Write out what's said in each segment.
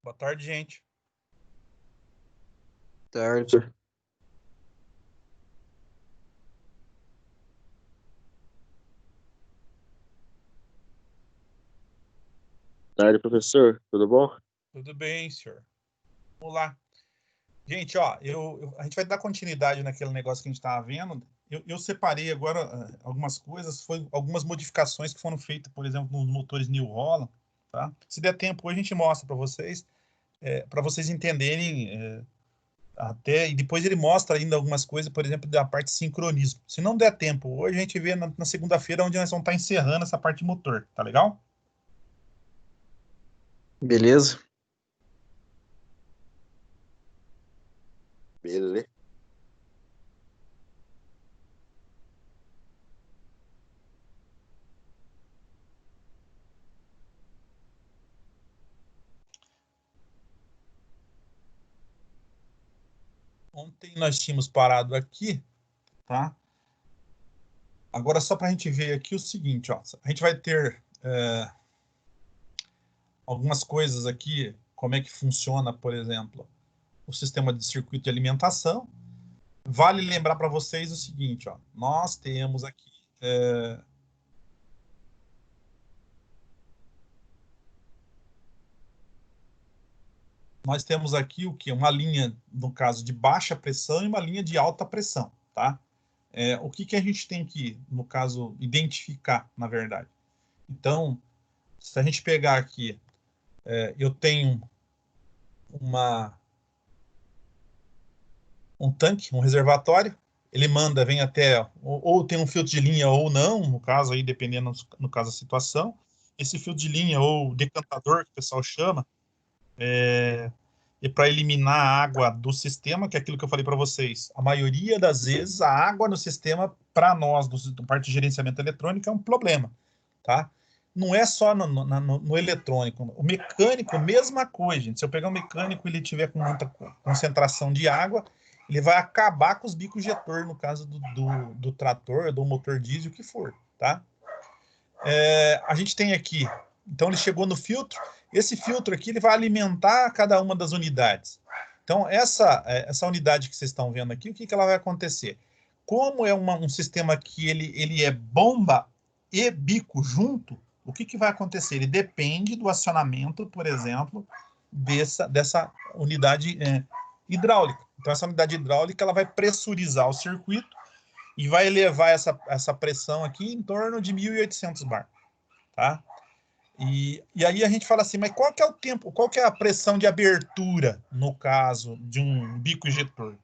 Boa tarde, gente. Tarde. Tarde, professor. Tudo bom? Tudo bem, senhor? Vamos lá. Gente, ó, a gente vai dar continuidade naquele negócio que a gente estava vendo. Eu separei agora algumas coisas, foi algumas modificações que foram feitas, por exemplo, nos motores New Holland, tá? Se der tempo, hoje a gente mostra para vocês entenderem até, e depois ele mostra ainda algumas coisas, por exemplo, da parte de sincronismo. Se não der tempo, hoje a gente vê na segunda-feira, onde nós vamos estar encerrando essa parte de motor, tá legal? Beleza? Beleza. Ontem nós tínhamos parado aqui, tá? Agora, só para a gente ver aqui o seguinte, ó, a gente vai ter algumas coisas aqui, como é que funciona, por exemplo, o sistema de circuito de alimentação. Vale lembrar para vocês o seguinte, ó, nós temos aqui o que? Uma linha, no caso, de baixa pressão e uma linha de alta pressão, tá? O que a gente tem que, no caso, identificar, na verdade? Então, se a gente pegar aqui, eu tenho um tanque, um reservatório, ele manda, vem até, ou tem um filtro de linha ou não, no caso aí, dependendo, no caso da situação. Esse filtro de linha, ou decantador, que o pessoal chama, é para eliminar a água do sistema, que é aquilo que eu falei para vocês. A maioria das vezes, a água no sistema, para nós, do parte de gerenciamento eletrônico, é um problema, tá? Não é só no eletrônico. O mecânico, mesma coisa, gente. Se eu pegar um mecânico e ele tiver com muita concentração de água, ele vai acabar com os bicos jetor, no caso do trator, do motor diesel, o que for, tá? A gente tem aqui, então ele chegou no filtro, esse filtro aqui ele vai alimentar cada uma das unidades. Então, essa unidade que vocês estão vendo aqui, o que ela vai acontecer? Como é um sistema que ele é bomba e bico junto, o que vai acontecer? Ele depende do acionamento, por exemplo, dessa unidade hidráulica. Então, essa unidade hidráulica ela vai pressurizar o circuito e vai elevar essa pressão aqui em torno de 1.800 bar, tá? E aí a gente fala assim, mas qual que é o tempo, qual que é a pressão de abertura, no caso de um bico injetor?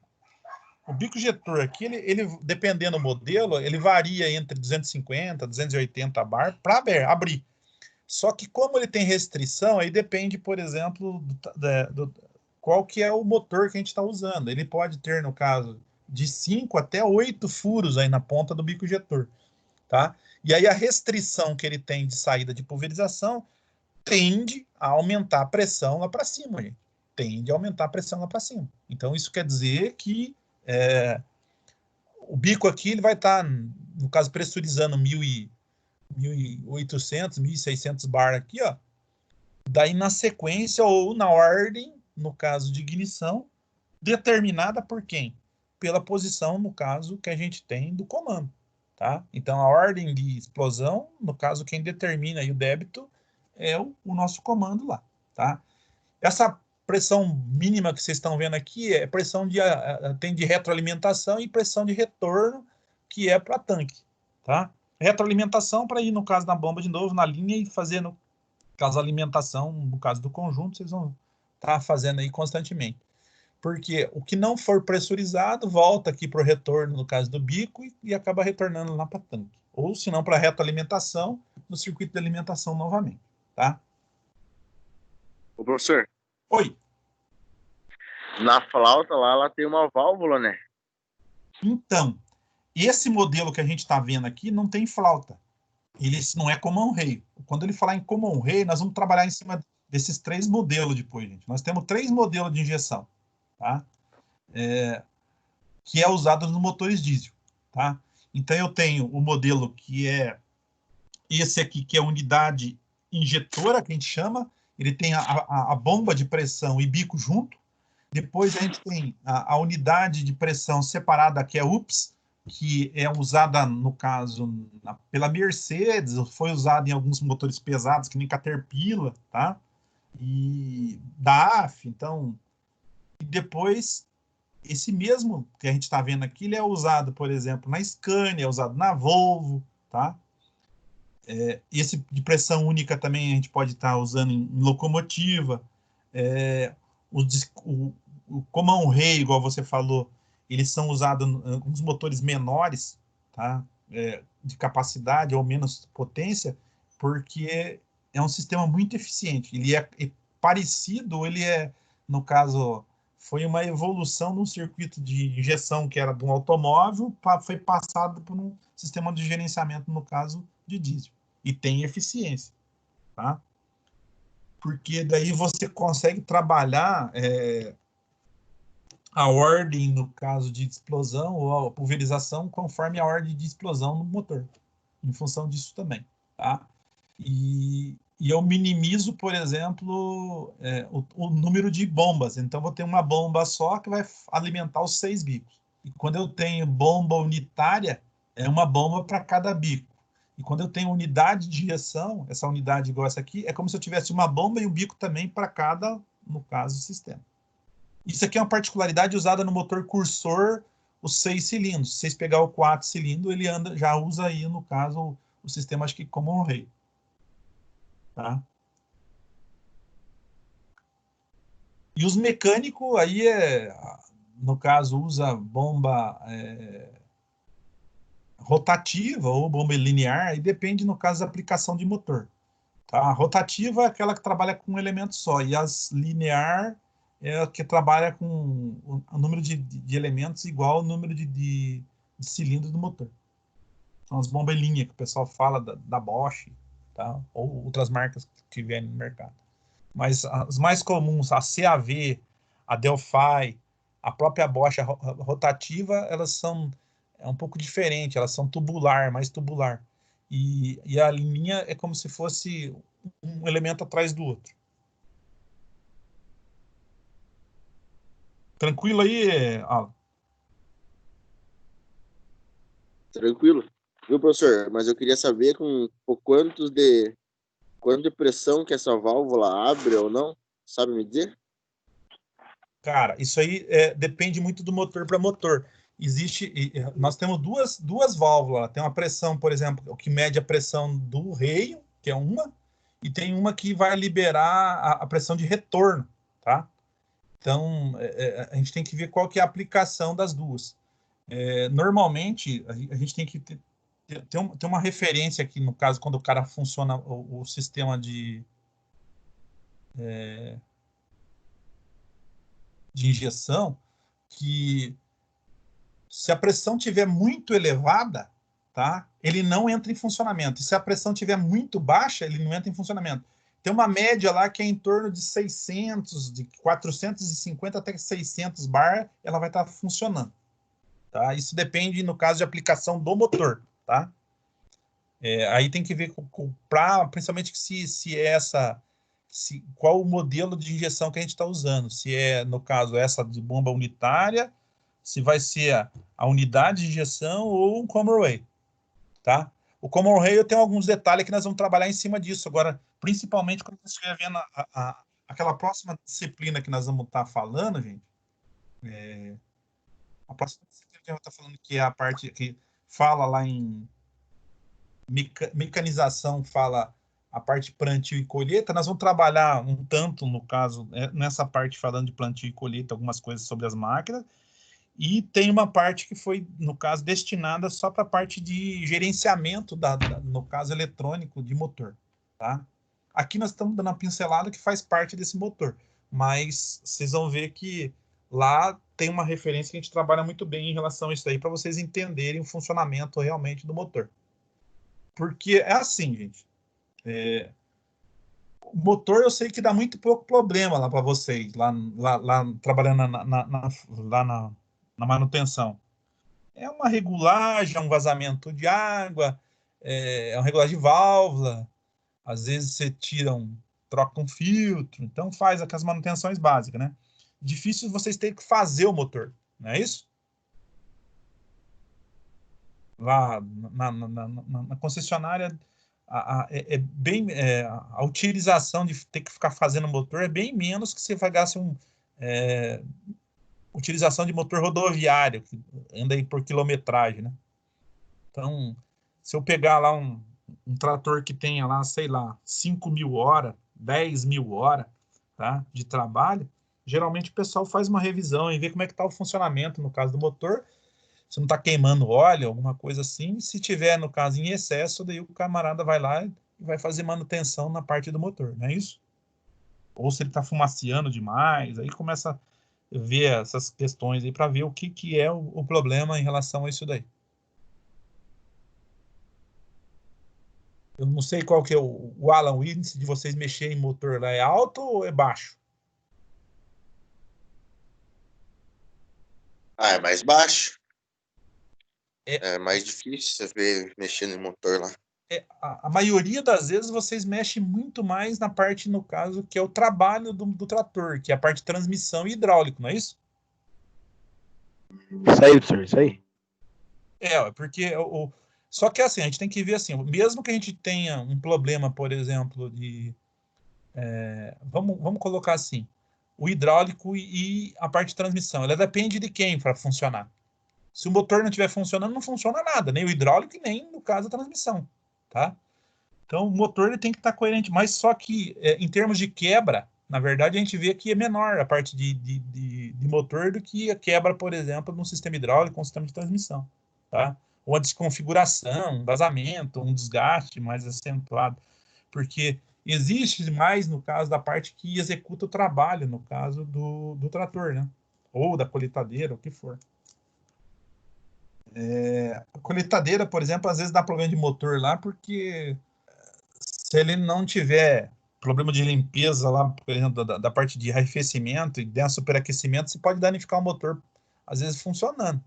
O bico injetor aqui, ele dependendo do modelo, ele varia entre 250, 280 bar para abrir. Só que como ele tem restrição, aí depende, por exemplo, qual que é o motor que a gente está usando. Ele pode ter, no caso, de 5 até 8 furos aí na ponta do bico injetor, tá? E aí a restrição que ele tem de saída de pulverização tende a aumentar a pressão lá para cima, gente. Tende a aumentar a pressão lá para cima. Então, isso quer dizer que o bico aqui ele vai estar, no caso, pressurizando 1.800, 1.600 bar aqui, ó. Daí, na sequência ou na ordem, no caso de ignição, determinada por quem? Pela posição, no caso, que a gente tem do comando, tá? Então, a ordem de explosão, no caso, quem determina aí o débito é o nosso comando lá, tá? Essa pressão mínima que vocês estão vendo aqui é pressão tem de retroalimentação e pressão de retorno, que é para tanque, tá? Retroalimentação para ir, no caso da bomba, de novo, na linha e fazer, no caso, alimentação, no caso do conjunto, vocês vão estar fazendo aí constantemente. Porque o que não for pressurizado volta aqui para o retorno, no caso do bico, e acaba retornando lá para tanque. Ou, se não, para retroalimentação, no circuito de alimentação novamente, tá? Ô, professor, Oi. na flauta lá, ela tem uma válvula, né? Então, esse modelo que a gente está vendo aqui não tem flauta. Ele não é common rail. Quando ele falar em common rail, nós vamos trabalhar em cima desses 3 modelos depois, gente. Nós temos 3 modelos de injeção, tá? Que é usado nos motores diesel, tá? Então, eu tenho o modelo que é esse aqui, que é a unidade injetora, que a gente chama, ele tem a bomba de pressão e bico junto. Depois a gente tem a unidade de pressão separada, que é UPS, que é usada, no caso, pela Mercedes, foi usada em alguns motores pesados, que nem Caterpillar, tá? E DAF, então... E depois, esse mesmo que a gente está vendo aqui, ele é usado, por exemplo, na Scania, é usado na Volvo, tá? Esse de pressão única também a gente pode estar usando em locomotiva. O, o Common Rail, igual você falou, eles são usados em alguns motores menores, tá? De capacidade ou menos potência, porque é um sistema muito eficiente. Ele é parecido, ele é, no caso, foi uma evolução num circuito de injeção que era de um automóvel, foi passado por um sistema de gerenciamento, no caso, de diesel. E tem eficiência, tá? Porque daí você consegue trabalhar a ordem, no caso de explosão, ou a pulverização, conforme a ordem de explosão no motor, em função disso também, tá? E eu minimizo, por exemplo, o número de bombas. Então, vou ter uma bomba só que vai alimentar os 6 bicos. E quando eu tenho bomba unitária, é uma bomba para cada bico. E quando eu tenho unidade de injeção, essa unidade igual essa aqui, é como se eu tivesse uma bomba e um bico também para cada, no caso, sistema. Isso aqui é uma particularidade usada no motor cursor, os 6 cilindros. Se vocês pegar o 4 cilindros, ele já usa aí, no caso, o sistema, acho que Common Rail. Tá? E os mecânicos, aí, no caso, usa bomba rotativa ou bomba linear, e depende, no caso, da aplicação de motor. Tá? A rotativa é aquela que trabalha com um elemento só, e as linear é a que trabalha com o número de elementos igual ao número de cilindros do motor. São as bombas em linha que o pessoal fala da Bosch, tá? Ou outras marcas que tiverem no mercado. Mas as mais comuns, a CAV, a Delphi, a própria Bosch, a rotativa, elas são um pouco diferente, elas são tubular, mais tubular. E a linha é como se fosse um elemento atrás do outro. Tranquilo aí, Alan? Tranquilo. Viu, professor? Mas eu queria saber quanto de pressão que essa válvula abre ou não. Sabe me dizer? Cara, isso aí depende muito do motor para motor. Nós temos duas válvulas. Tem uma pressão, por exemplo, o que mede a pressão do reio, que é uma, e tem uma que vai liberar a pressão de retorno, tá? Então, a gente tem que ver qual que é a aplicação das duas. Normalmente, a gente tem que ter uma referência aqui, no caso, quando o cara funciona o sistema de injeção, que se a pressão tiver muito elevada, tá? Ele não entra em funcionamento. E se a pressão tiver muito baixa, ele não entra em funcionamento. Tem uma média lá que é em torno de 600, de 450 até 600 bar, ela vai estar funcionando. Tá? Isso depende, no caso de aplicação do motor. Tá? Aí tem que ver principalmente qual o modelo de injeção que a gente está usando. Se é, no caso, essa de bomba unitária, se vai ser a unidade de injeção ou um Common Rail, tá? O Common Rail tem alguns detalhes que nós vamos trabalhar em cima disso. Agora, principalmente quando você estiver vendo aquela próxima disciplina que nós vamos estar falando, gente, a próxima disciplina que a gente vai estar falando, que é a parte que fala lá em mecanização, fala a parte plantio e colheita, nós vamos trabalhar um tanto, no caso, nessa parte falando de plantio e colheita, algumas coisas sobre as máquinas, e tem uma parte que foi, no caso, destinada só para a parte de gerenciamento, no caso, eletrônico de motor. Tá? Aqui nós estamos dando uma pincelada que faz parte desse motor, mas vocês vão ver que lá tem uma referência que a gente trabalha muito bem em relação a isso aí, para vocês entenderem o funcionamento realmente do motor. Porque é assim, gente. O motor eu sei que dá muito pouco problema lá para vocês, lá trabalhando lá na manutenção. É uma regulagem, é um vazamento de água, é uma regulagem de válvula. Às vezes você tira troca um filtro, então faz aquelas manutenções básicas, né? Difícil vocês terem que fazer o motor, não é isso? Lá na concessionária, a utilização de ter que ficar fazendo motor é bem menos que você pagasse utilização de motor rodoviário, que anda aí por quilometragem, né? Então, se eu pegar lá um trator que tenha lá, sei lá, 5.000 horas, 10.000 horas, tá, de trabalho, geralmente o pessoal faz uma revisão e vê como é que está o funcionamento, no caso do motor, se não está queimando óleo, alguma coisa assim. Se tiver, no caso, em excesso, daí o camarada vai lá e vai fazer manutenção na parte do motor, não é isso? Ou se ele está fumaciando demais, aí começa a ver essas questões aí para ver o que é o problema em relação a isso daí. Eu não sei qual que é o Alan, o índice de vocês mexerem em motor lá, é alto ou é baixo? É mais baixo. É, É mais difícil você ver mexendo em motor lá. a maioria das vezes vocês mexem muito mais na parte, no caso, que é o trabalho do trator, que é a parte de transmissão e hidráulico, não é isso? Isso aí, professor, isso aí. Porque só que assim, a gente tem que ver assim, mesmo que a gente tenha um problema, por exemplo, vamos colocar assim, o hidráulico e a parte de transmissão, ela depende de quem para funcionar. Se o motor não estiver funcionando, não funciona nada, nem o hidráulico e nem, no caso, a transmissão, tá? Então, o motor ele tem que estar coerente, mas só que, em termos de quebra, na verdade, a gente vê que é menor a parte de motor do que a quebra, por exemplo, no sistema hidráulico, no sistema de transmissão, tá? Ou a desconfiguração, um vazamento, um desgaste mais acentuado, porque existe mais no caso da parte que executa o trabalho, no caso do trator, né? Ou da colheitadeira, o que for. A colheitadeira, por exemplo, às vezes dá problema de motor lá, porque se ele não tiver problema de limpeza lá, por exemplo, da parte de arrefecimento e der superaquecimento, você pode danificar o motor, às vezes funcionando.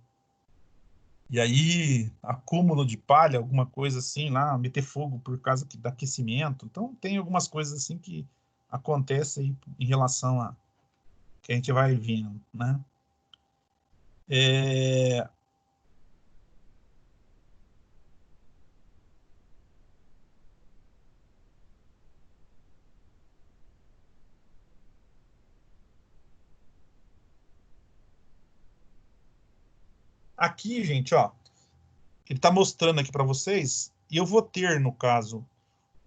E aí, acúmulo de palha, alguma coisa assim lá, meter fogo por causa do aquecimento. Então, tem algumas coisas assim que acontecem em relação a que a gente vai vendo, né? Aqui, gente, ó, ele está mostrando aqui para vocês, e eu vou ter, no caso,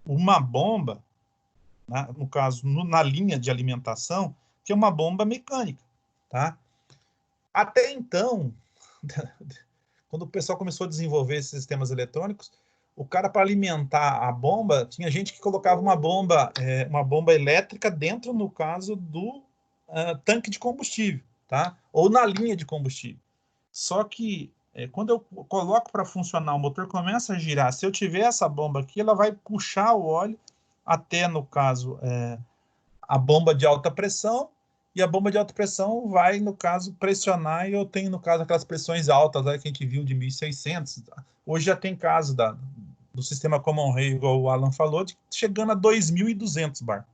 uma bomba, né, no caso, na linha de alimentação, que é uma bomba mecânica, tá? Até então, quando o pessoal começou a desenvolver esses sistemas eletrônicos, o cara, para alimentar a bomba, tinha gente que colocava uma bomba elétrica dentro, no caso, do tanque de combustível, tá? Ou na linha de combustível. Só que quando eu coloco para funcionar, o motor começa a girar. Se eu tiver essa bomba aqui, ela vai puxar o óleo até, no caso, a bomba de alta pressão, e a bomba de alta pressão vai, no caso, pressionar, e eu tenho, no caso, aquelas pressões altas que a gente viu de 1.600. Hoje já tem caso do sistema Common Rail, igual o Alan falou, de chegando a 2.200 bar.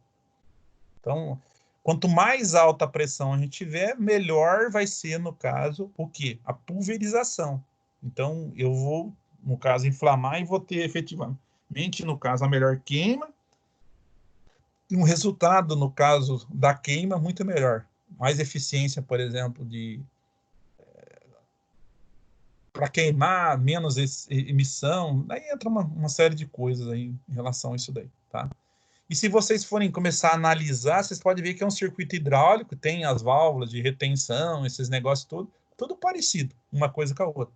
Então, quanto mais alta a pressão a gente tiver, melhor vai ser, no caso, o quê? A pulverização. Então, eu vou, no caso, inflamar e vou ter efetivamente, no caso, a melhor queima e um resultado, no caso da queima, muito melhor. Mais eficiência, por exemplo, para queimar, menos emissão. Daí entra uma série de coisas aí em relação a isso daí, tá? E se vocês forem começar a analisar, vocês podem ver que é um circuito hidráulico, tem as válvulas de retenção, esses negócios tudo parecido, uma coisa com a outra.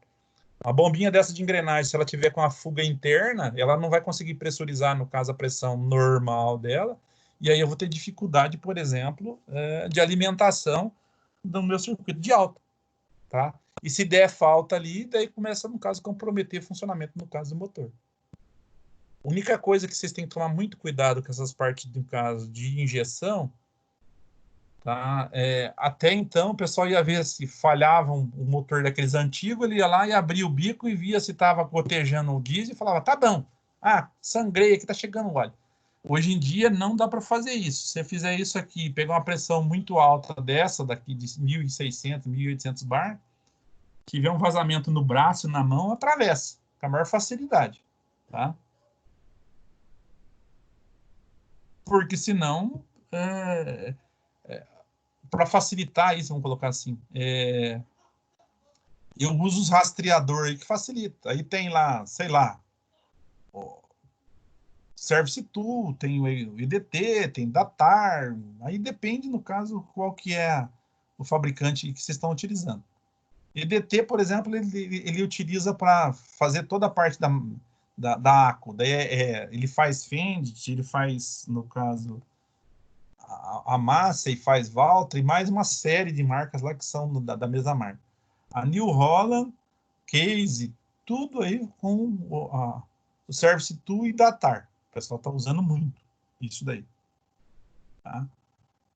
Uma bombinha dessa de engrenagem, se ela tiver com a fuga interna, ela não vai conseguir pressurizar, no caso, a pressão normal dela, e aí eu vou ter dificuldade, por exemplo, de alimentação do meu circuito de alta, tá? E se der falta ali, daí começa, no caso, a comprometer o funcionamento, no caso do motor. A única coisa que vocês têm que tomar muito cuidado com essas partes, no caso de injeção, tá? Até então, o pessoal ia ver se falhava um motor daqueles antigos, ele ia lá e abria o bico e via se estava gotejando o diesel e falava, tá bom, sangrei aqui, tá chegando óleo. Hoje em dia não dá para fazer isso. Se você fizer isso aqui, pegar uma pressão muito alta dessa, daqui de 1.600, 1.800 bar, tiver um vazamento no braço e na mão, atravessa com a maior facilidade, tá? Porque senão, para facilitar isso, vamos colocar assim, eu uso os rastreadores aí que facilita. Aí tem lá, sei lá, o Service Tool, tem o IDT, tem Datar, aí depende, no caso, qual que é o fabricante que vocês estão utilizando. IDT, por exemplo, ele utiliza para fazer toda a parte da ACO. Daí ele faz Fendit, ele faz, no caso, a Massa e faz Valtra e mais uma série de marcas lá que são da mesma marca. A New Holland, Case, tudo aí com o Service Tool e Datar. O pessoal está usando muito isso daí. Tá?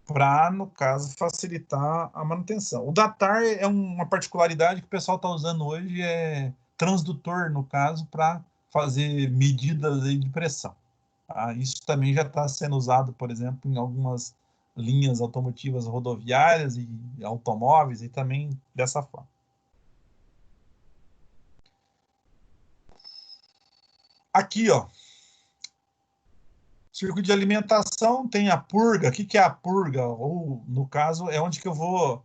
Para, no caso, facilitar a manutenção. O Datar é uma particularidade que o pessoal está usando hoje, é transdutor, no caso, para fazer medidas aí de pressão. Tá? Isso também já está sendo usado, por exemplo, em algumas linhas automotivas rodoviárias e automóveis, e também dessa forma. Aqui, ó, circuito de alimentação tem a purga. O que é a purga? Ou, no caso, é onde que eu vou...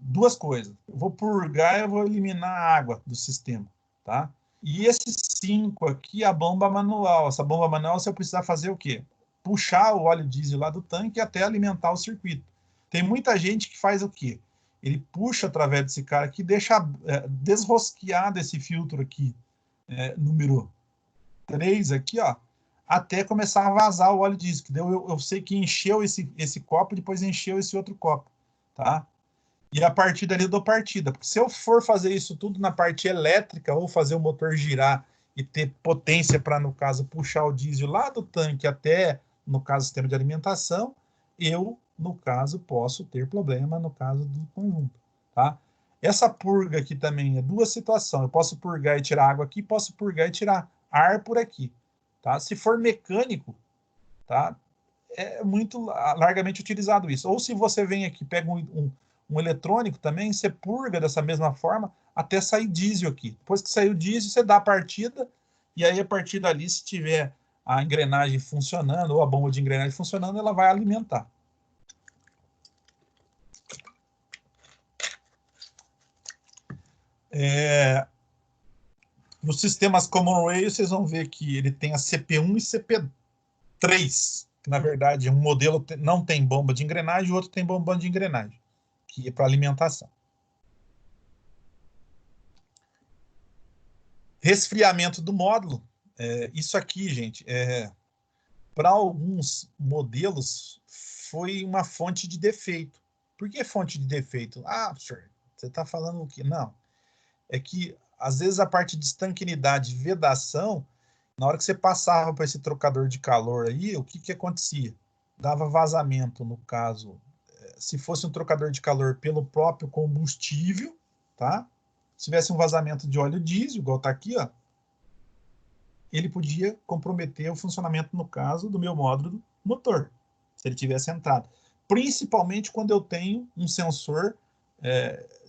duas coisas. Eu vou purgar e eu vou eliminar a água do sistema, tá? E esses 5 aqui, a bomba manual. Essa bomba manual, você precisar fazer o quê? Puxar o óleo diesel lá do tanque até alimentar o circuito. Tem muita gente que faz o quê? Ele puxa através desse cara aqui, deixa desrosqueado esse filtro aqui, número 3 aqui, ó, até começar a vazar o óleo diesel. Que eu sei que encheu esse copo, depois encheu esse outro copo, tá? E a partir dali eu dou partida. Porque se eu for fazer isso tudo na parte elétrica, ou fazer o motor girar e ter potência para, no caso, puxar o diesel lá do tanque até, no caso, sistema de alimentação, eu, no caso, posso ter problema no caso do conjunto, tá? Essa purga aqui também é duas situações. Eu posso purgar e tirar água aqui, posso purgar e tirar ar por aqui, tá? Se for mecânico, tá? É muito largamente utilizado isso. Ou se você vem aqui, pega um eletrônico também, você purga dessa mesma forma até sair diesel aqui. Depois que sair o diesel, você dá a partida, e aí a partir dali, se tiver a engrenagem funcionando, ou a bomba de engrenagem funcionando, ela vai alimentar. Nos sistemas Common Rail, vocês vão ver que ele tem a CP1 e CP3, que na verdade um modelo não tem bomba de engrenagem, o outro tem bomba de engrenagem, que é para alimentação. Resfriamento do módulo. Isso aqui, gente, para alguns modelos foi uma fonte de defeito. Por que fonte de defeito? Ah, senhor, você está falando o quê? Não. É que, às vezes, a parte de estanqueidade e vedação, na hora que você passava para esse trocador de calor aí, o que acontecia? Dava vazamento, no caso, se fosse um trocador de calor pelo próprio combustível, tá? Se tivesse um vazamento de óleo diesel, igual está aqui, ó, ele podia comprometer o funcionamento, no caso, do meu módulo do motor, se ele tivesse entrado. Principalmente quando eu tenho um sensor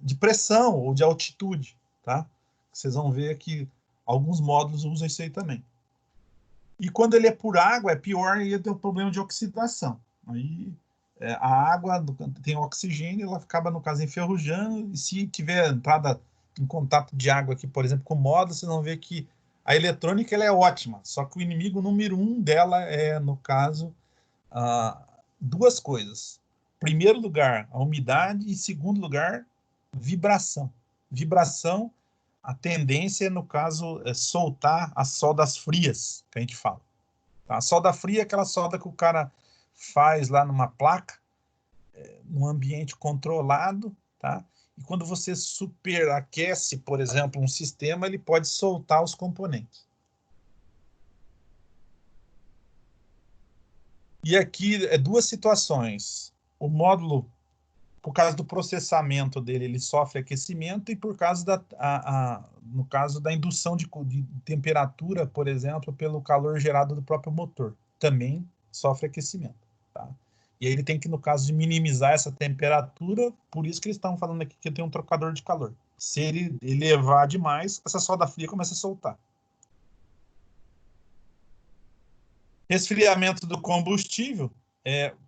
de pressão ou de altitude, tá? Vocês vão ver que alguns módulos usam isso aí também. E quando ele é por água, é pior, e tem um problema de oxidação. Aí a água tem oxigênio, ela acaba, no caso, enferrujando, e se tiver entrada em contato de água aqui, por exemplo, com o módulo, vocês vão ver que a eletrônica ela é ótima, só que o inimigo número 1 dela é, no caso, duas coisas. Primeiro lugar, a umidade, e segundo lugar, vibração. Vibração, a tendência, no caso, é soltar as soldas frias, que a gente fala. Tá? A solda fria é aquela solda que o cara faz lá numa placa, num ambiente controlado, tá? E quando você superaquece, por exemplo, um sistema, ele pode soltar os componentes. E aqui duas situações. O módulo, por causa do processamento dele, ele sofre aquecimento, e por causa no caso da indução de temperatura, por exemplo, pelo calor gerado do próprio motor. também sofre aquecimento, tá? E aí ele tem que, no caso de minimizar essa temperatura, por isso que eles estão falando aqui que tem um trocador de calor. Se ele elevar demais, essa solda fria começa a soltar. Resfriamento do combustível,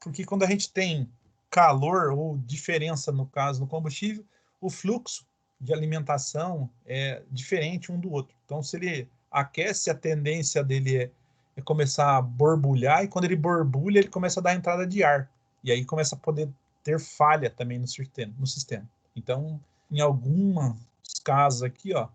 porque quando a gente tem calor ou diferença, no caso, no combustível, o fluxo de alimentação é diferente um do outro. Então, se ele aquece, a tendência dele é começar a borbulhar, e quando ele borbulha, ele começa a dar entrada de ar. E aí começa a poder ter falha também no sistema. Então, em alguns casos aqui, ó,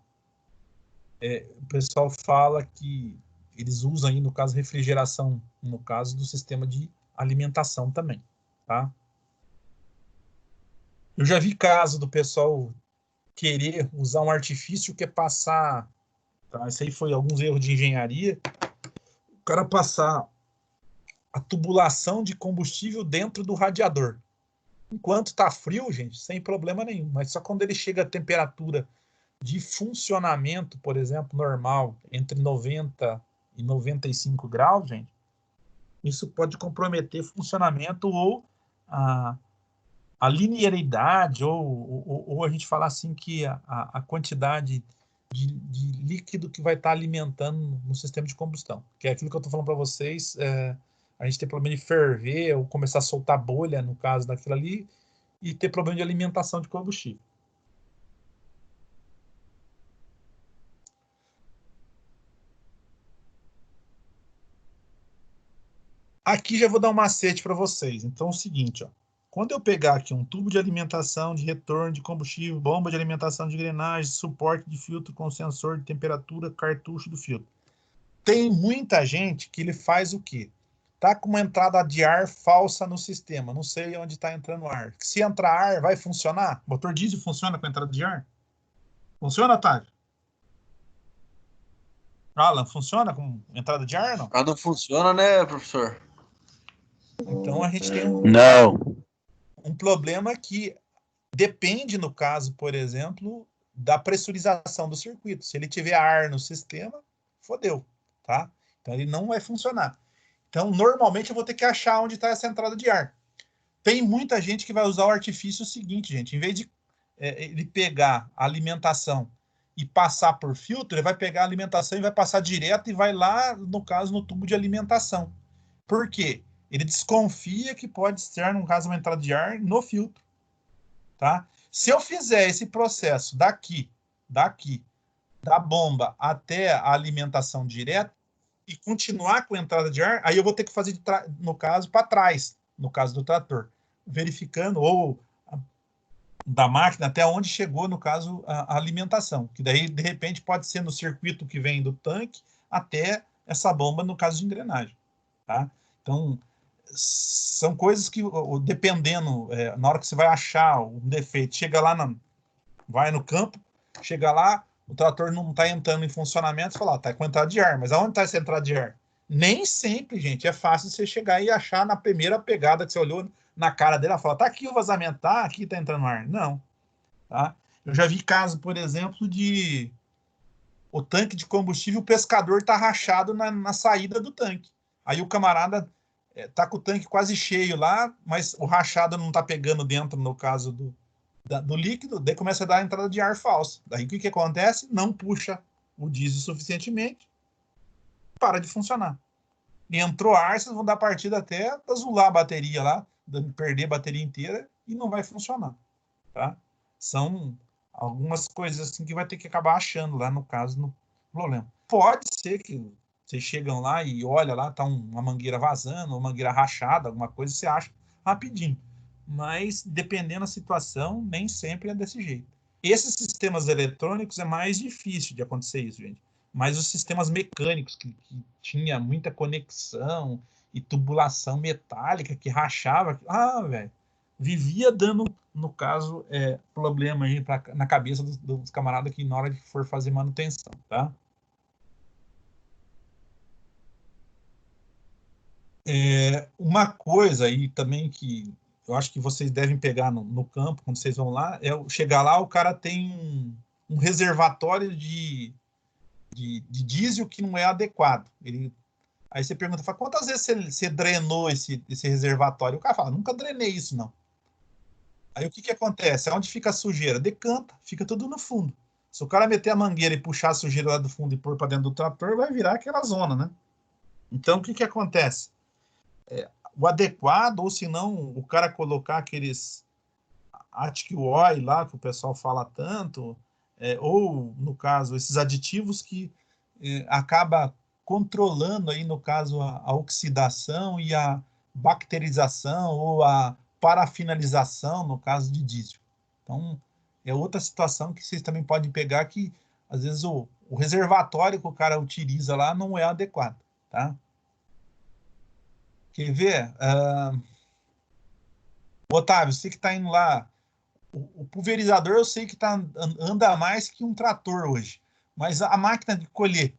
o pessoal fala que eles usam aí, no caso, refrigeração, no caso do sistema de alimentação também, tá? Eu já vi caso do pessoal querer usar um artifício que é passar, tá? Isso aí foi alguns erros de engenharia, o cara passar a tubulação de combustível dentro do radiador. Enquanto tá frio, gente, sem problema nenhum, mas só quando ele chega a temperatura de funcionamento, por exemplo, normal, entre 90 e 95 graus, gente, isso pode comprometer funcionamento ou a linearidade, ou a gente falar assim que a quantidade de líquido que vai estar alimentando no sistema de combustão. Que é aquilo que eu estou falando para vocês, a gente tem problema de ferver ou começar a soltar bolha, no caso daquilo ali, e ter problema de alimentação de combustível. Aqui já vou dar um macete para vocês. Então é o seguinte, ó. Quando eu pegar aqui um tubo de alimentação, de retorno de combustível, bomba de alimentação de engrenagem, suporte de filtro com sensor de temperatura, cartucho do filtro. Tem muita gente que ele faz o quê? Tá com uma entrada de ar falsa no sistema. Não sei onde está entrando ar. Se entrar ar, vai funcionar? Motor diesel funciona com entrada de ar? Funciona, Otávio? Alan, funciona com entrada de ar, não? Ah, não funciona, né, professor? Então a gente tem um problema que depende, no caso, por exemplo, da pressurização do circuito. Se ele tiver ar no sistema, fodeu, tá? Então ele não vai funcionar. Então, normalmente eu vou ter que achar onde está essa entrada de ar. Tem muita gente que vai usar o artifício seguinte, gente. Em vez de ele pegar a alimentação e passar por filtro, ele vai pegar a alimentação e vai passar direto e vai lá, no caso, no tubo de alimentação. Por quê? Ele desconfia que pode ser, no caso, uma entrada de ar no filtro. Tá? Se eu fizer esse processo daqui, da bomba até a alimentação direta, e continuar com a entrada de ar, aí eu vou ter que fazer, no caso, para trás, no caso do trator, verificando, ou da máquina, até onde chegou, no caso, a alimentação, que daí, de repente, pode ser no circuito que vem do tanque até essa bomba, no caso de engrenagem. Tá? Então, são coisas que, dependendo, na hora que você vai achar um defeito, chega lá, vai no campo, chega lá, o trator não está entrando em funcionamento, você fala, está com entrada de ar, mas aonde está essa entrada de ar? Nem sempre, gente, é fácil você chegar e achar na primeira pegada que você olhou na cara dele, ela fala, tá aqui o vazamento, tá, aqui está entrando ar. Não, tá? Eu já vi caso, por exemplo, de o tanque de combustível, o pescador tá rachado na saída do tanque. Aí o camarada tá com o tanque quase cheio lá, mas o rachado não tá pegando dentro, no caso do líquido, daí começa a dar a entrada de ar falsa. Daí o que acontece? Não puxa o diesel suficientemente, para de funcionar. E entrou ar, vocês vão dar partida até azular a bateria lá, perder a bateria inteira e não vai funcionar. Tá? São algumas coisas assim que vai ter que acabar achando lá, no caso, no problema. Pode ser que vocês chegam lá e olha lá, tá uma mangueira vazando, uma mangueira rachada, alguma coisa, você acha rapidinho. Mas, dependendo da situação, nem sempre é desse jeito. Esses sistemas eletrônicos é mais difícil de acontecer isso, gente. Mas os sistemas mecânicos, que tinha muita conexão e tubulação metálica, que rachava, velho, vivia dando, no caso, problema aí na cabeça dos camaradas que na hora que for fazer manutenção, tá? Uma coisa aí também que eu acho que vocês devem pegar no campo, quando vocês vão lá, chegar lá, o cara tem um reservatório de diesel que não é adequado. Ele Aí você pergunta, fala, quantas vezes você drenou esse reservatório? O cara fala, nunca drenei isso, não. Aí o que acontece? Onde fica a sujeira? Decanta, fica tudo no fundo. Se o cara meter a mangueira e puxar a sujeira lá do fundo e pôr para dentro do trator, vai virar aquela zona, né? Então, o que acontece? O adequado, ou se não, o cara colocar aqueles Arctic Oil lá, que o pessoal fala tanto, ou, no caso, esses aditivos que acaba controlando aí, no caso, a oxidação e a bacterização ou a parafinalização, no caso de diesel. Então, é outra situação que vocês também podem pegar que, às vezes, o reservatório que o cara utiliza lá não é adequado, tá? Quer ver? Otávio, você que está indo lá, o pulverizador eu sei que anda mais que um trator hoje, mas a máquina de colher,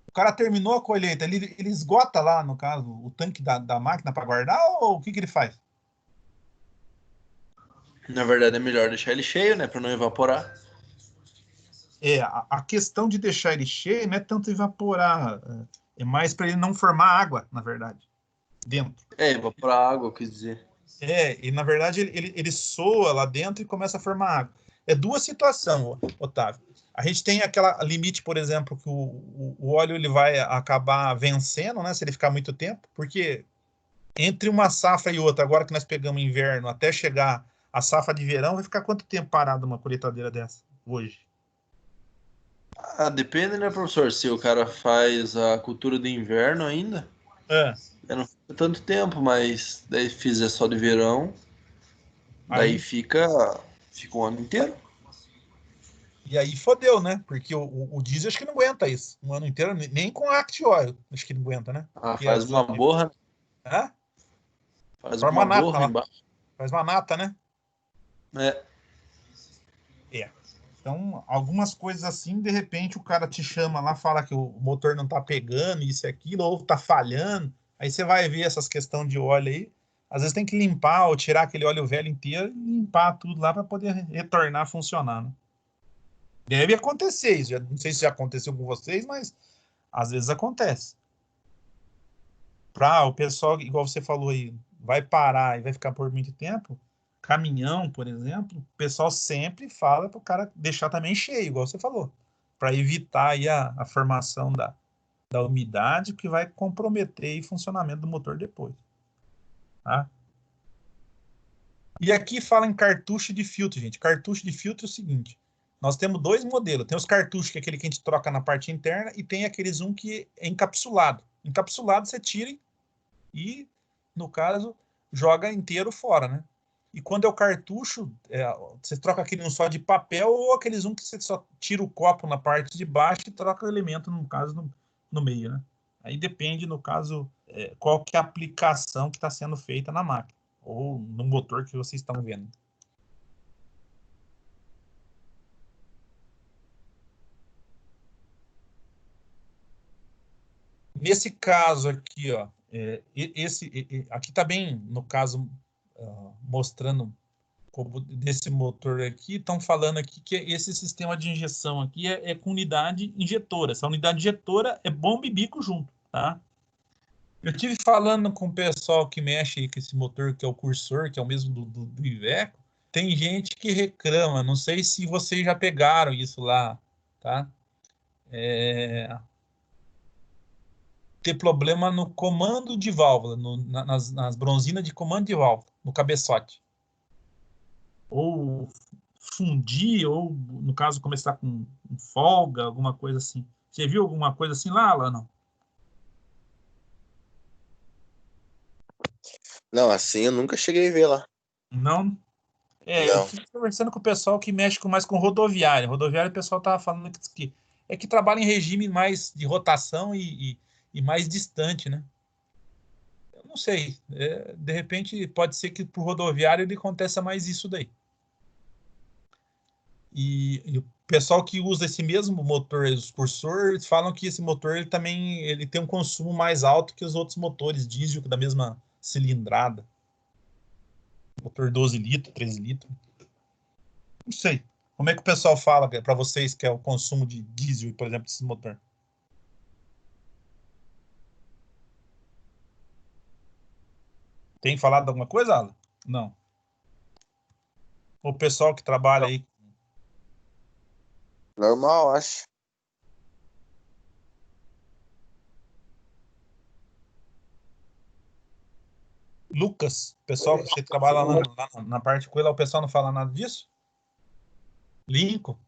o cara terminou a colheita, ele esgota lá, no caso, o tanque da máquina para guardar, ou o que ele faz? Na verdade, é melhor deixar ele cheio, né? Pra não evaporar. A questão de deixar ele cheio não é tanto evaporar, é mais para ele não formar água, na verdade, dentro. Evaporar água, eu quis dizer. E na verdade ele soa lá dentro e começa a formar água. É duas situações, Otávio. A gente tem aquela limite, por exemplo, que o óleo ele vai acabar vencendo, né? Se ele ficar muito tempo, porque entre uma safra e outra, agora que nós pegamos inverno, até chegar a safra de verão, vai ficar quanto tempo parado uma colheitadeira dessa hoje? Ah, depende, né, professor? Se o cara faz a cultura de inverno ainda, É, não fica tanto tempo, mas daí fizer só de verão, daí aí, fica o ano inteiro. e aí fodeu, né? Porque o diesel acho que não aguenta isso. Um ano inteiro, nem com Act Oil, acho que não aguenta, né? Ah, Que é faz uma borra, Hã? faz Forma uma nata borra lá. embaixo. Faz uma nata, né? É, É. Então, algumas coisas assim, de repente o cara te chama lá, fala que o motor não tá pegando, isso e aquilo, ou tá falhando. Aí você vai ver essas questões de óleo aí. Às vezes tem que limpar ou tirar aquele óleo velho inteiro e limpar tudo lá para poder retornar a funcionar, né? Deve acontecer isso. Não sei se já aconteceu com vocês, mas às vezes acontece. Para o pessoal, igual você falou aí, vai parar e vai ficar por muito tempo, caminhão, por exemplo, o pessoal sempre fala para o cara deixar também cheio, igual você falou, para evitar aí a formação da umidade que vai comprometer aí o funcionamento do motor depois. Tá? E aqui fala em cartucho de filtro, gente. Cartucho de filtro é o seguinte: nós temos dois modelos. Tem os cartuchos, que é aquele que a gente troca na parte interna, e tem aqueles que é encapsulado. Encapsulado você tira e, no caso, joga inteiro fora, né? E quando é o cartucho, você troca aquele um só de papel ou aqueles que você só tira o copo na parte de baixo e troca o elemento, no caso, no meio, né? Aí depende, no caso, qual que é a aplicação que está sendo feita na máquina ou no motor que vocês estão vendo. Nesse caso aqui, ó, aqui está bem, no caso, mostrando desse motor aqui, estão falando aqui que esse sistema de injeção aqui é com unidade injetora. Essa unidade injetora é bomba e bico junto, tá? Eu tive falando com o pessoal que mexe com esse motor, que é o cursor, que é o mesmo do Iveco. Tem gente que reclama, não sei se vocês já pegaram isso lá, tá? Ter problema no comando de válvula, nas bronzinas de comando de válvula, no cabeçote. Ou fundir, ou no caso começar com folga, alguma coisa assim. Você viu alguma coisa assim lá, não? Não, assim eu nunca cheguei a ver lá. Não? Eu Não. tive conversando com o pessoal que mexe mais com rodoviária. Rodoviária, o pessoal tava falando que trabalha em regime mais de rotação e mais distante, né? Eu não sei. De repente, pode ser que pro rodoviário ele aconteça mais isso daí. E o pessoal que usa esse mesmo motor, os cursor, eles falam que esse motor ele tem um consumo mais alto que os outros motores diesel da mesma cilindrada. Motor 12 litros, 13 litros. Não sei. Como é que o pessoal fala para vocês que é o consumo de diesel, por exemplo, desse motor? Tem falado alguma coisa, Alan? Não. O pessoal que trabalha aí. Normal, acho. Lucas, pessoal que você trabalha lá na parte com ele, o pessoal não fala nada disso? Lincoln?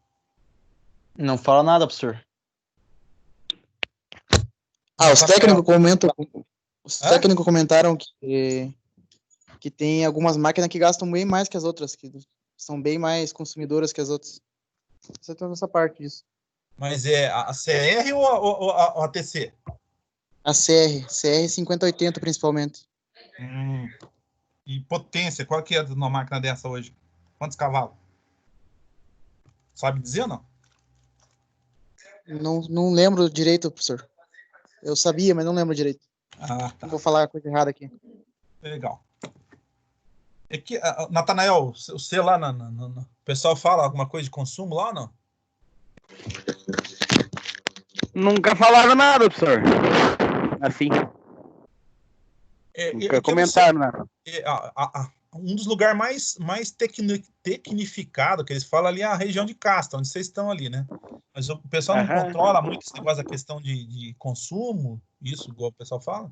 Não fala nada, professor. Os técnicos comentam. Os técnicos comentaram que tem algumas máquinas que gastam bem mais que as outras, que são bem mais consumidoras que as outras. Você tá nessa parte disso. Mas é a CR ou a TC? A CR 5080 principalmente. E potência, qual que é de uma máquina dessa hoje? Quantos cavalos? Sabe dizer ou não? Não lembro direito, professor. Eu sabia, mas não lembro direito. Tá. Não vou falar coisa errada aqui. Legal. É que, Natanael, você lá, o pessoal fala alguma coisa de consumo lá ou não? Nunca falaram nada, professor. Assim. Nunca comentaram nada. Um dos lugares mais tecnificado que eles falam ali é a região de Casta, onde vocês estão ali, né? Mas o pessoal não controla muito esse negócio da questão de consumo, isso, igual o pessoal fala?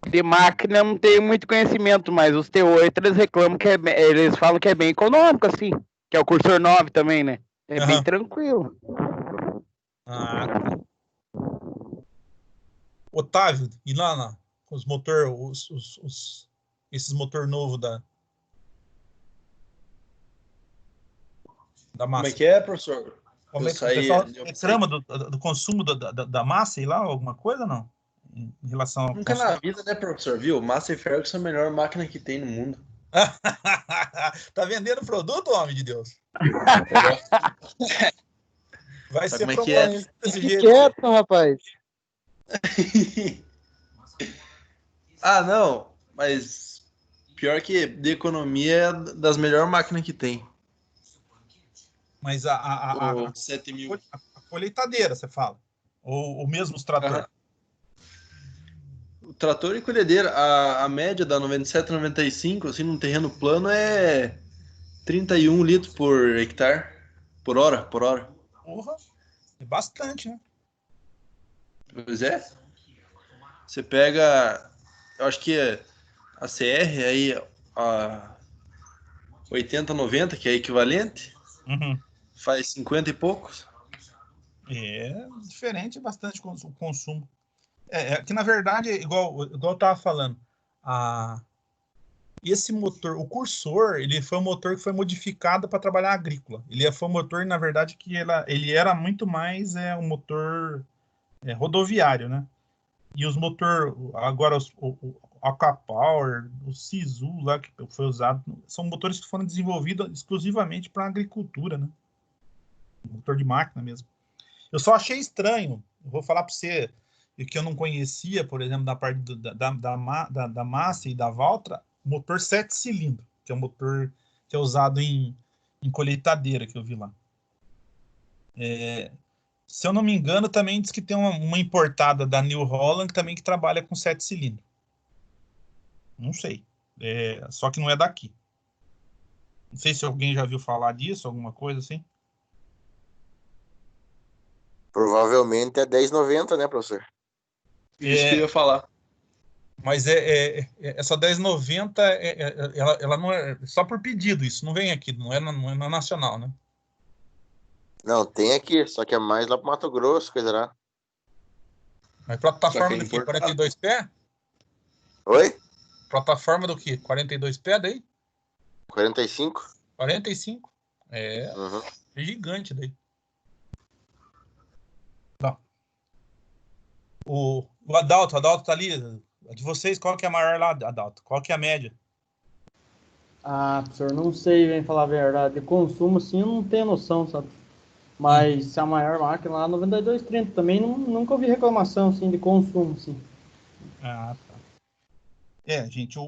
De máquina não tenho muito conhecimento, mas os T8 eles reclamam eles falam que é bem econômico, assim. Que é o cursor 9 também, né? É bem tranquilo. Otávio, e lá os motor, esses motor novo da massa. Como é que é, professor? Como é que o pessoal reclama do consumo da massa e lá, alguma coisa ou não? Em relação ao Nunca na vida, né, professor? Viu? Massa e Ferguson é a melhor máquina que tem no mundo. Tá vendendo produto, homem de Deus? Vai ser promovido desse jeito. Quieto, rapaz. Não. Mas pior que de economia é das melhores máquinas que tem. Mas a 7 mil. A colheitadeira, você fala? Ou mesmo os tratores? O trator e colhedeira, a média da 97, 95, assim, num terreno plano é 31 litros por hectare, por hora. Porra, é bastante, né? Pois é. Você pega, eu acho que a CR aí, a 80, 90, que é equivalente, faz 50 e poucos. É diferente bastante o consumo. Que na verdade, igual eu tava falando, esse motor, o cursor, ele foi um motor que foi modificado para trabalhar agrícola. Foi um motor, na verdade, que ele era muito mais um motor rodoviário, né? E os motor, agora o Aquapower, o Sisu lá que foi usado, são motores que foram desenvolvidos exclusivamente para agricultura, né? Motor de máquina mesmo. Eu só achei estranho, eu vou falar para você, que eu não conhecia, por exemplo, da parte da Massa e da Valtra, motor 7 cilindros, que é um motor que é usado em colheitadeira, que eu vi lá. Se eu não me engano, também diz que tem uma importada da New Holland também que trabalha com 7 cilindros. Não sei. Só que não é daqui. Não sei se alguém já viu falar disso, alguma coisa assim. Provavelmente é 10,90, né, professor? Isso que eu ia falar. Mas essa 10,90 ela não é só por pedido, isso não vem aqui, não é na nacional, né? Não, tem aqui, só que é mais lá pro Mato Grosso, coisa lá. Mas plataforma do quê? 42 pés? Oi? Plataforma do quê? 42 pés daí? 45? 45? É gigante daí. Não. O Adalto tá ali. De vocês, qual que é a maior lá, Adalto? Qual que é a média? Professor, não sei, vem falar a verdade. De consumo, sim, eu não tenho noção, sabe? Mas se a maior máquina lá, 9230 também, nunca ouvi reclamação, assim, de consumo, sim. Tá. Gente,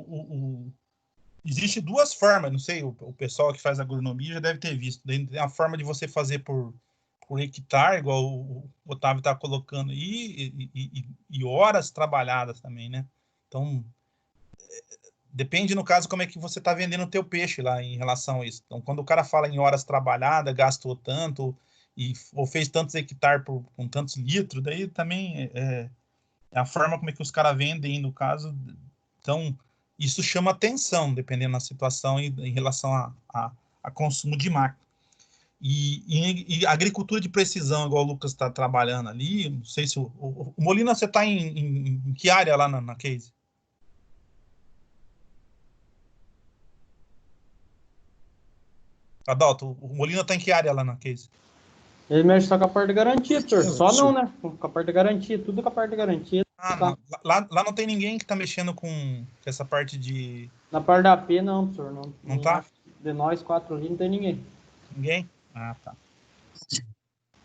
existe duas formas, não sei, o pessoal que faz agronomia já deve ter visto. Tem a forma de você fazer por hectare, igual o Otávio está colocando aí, e horas trabalhadas também, né? Então, Depende, no caso, como é que você está vendendo o teu peixe lá em relação a isso. Então, quando o cara fala em horas trabalhadas, gastou tanto, ou fez tantos hectares com tantos litros, daí também é a forma como é que os caras vendem, no caso. Então, isso chama atenção, dependendo da situação em relação a consumo de máquina. E agricultura de precisão, igual o Lucas está trabalhando ali, não sei se o Molina, você está em que área lá na Case? Adalto, o Molina está em que área lá na Case? Ele mexe só com a parte de garantia, senhor. Só não, né? Com a parte de garantia, tudo com a parte de garantia. Tá. Lá não tem ninguém que está mexendo com essa parte de... Na parte da AP, não, senhor. Não tá? De nós 4 ali, não tem ninguém. Ninguém? Ah, tá.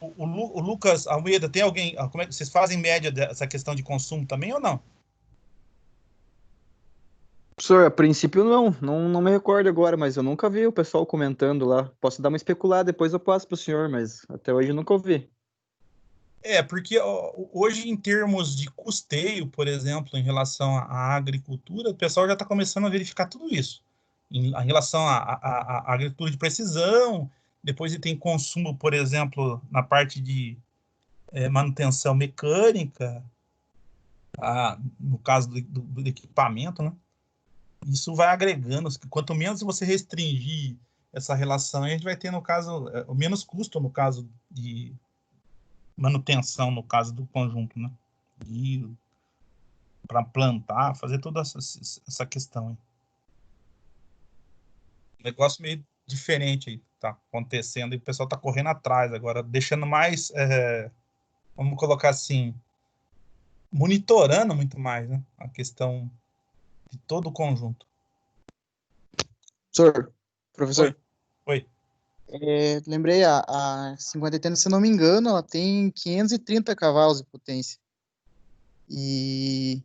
O Lucas Almeida, tem alguém... Como é que vocês fazem média dessa questão de consumo também ou não? Professor, a princípio não me recordo agora, mas eu nunca vi o pessoal comentando lá. Posso dar uma especulada, depois eu passo para o senhor, mas até hoje eu nunca ouvi. Porque hoje, em termos de custeio, por exemplo, em relação à agricultura, o pessoal já está começando a verificar tudo isso. Em relação à agricultura de precisão, depois tem consumo, por exemplo, na parte de manutenção mecânica, no caso do equipamento, né? Isso vai agregando. Quanto menos você restringir essa relação, a gente vai ter, no caso, o menos custo, no caso de manutenção, no caso do conjunto, né? E para plantar, fazer toda essa questão aí. Negócio meio diferente aí tá acontecendo e o pessoal tá correndo atrás agora, deixando mais, vamos colocar assim, monitorando muito mais, né? A questão de todo o conjunto. Professor. Oi. Lembrei, a 5080, se não me engano, ela tem 530 cavalos de potência. E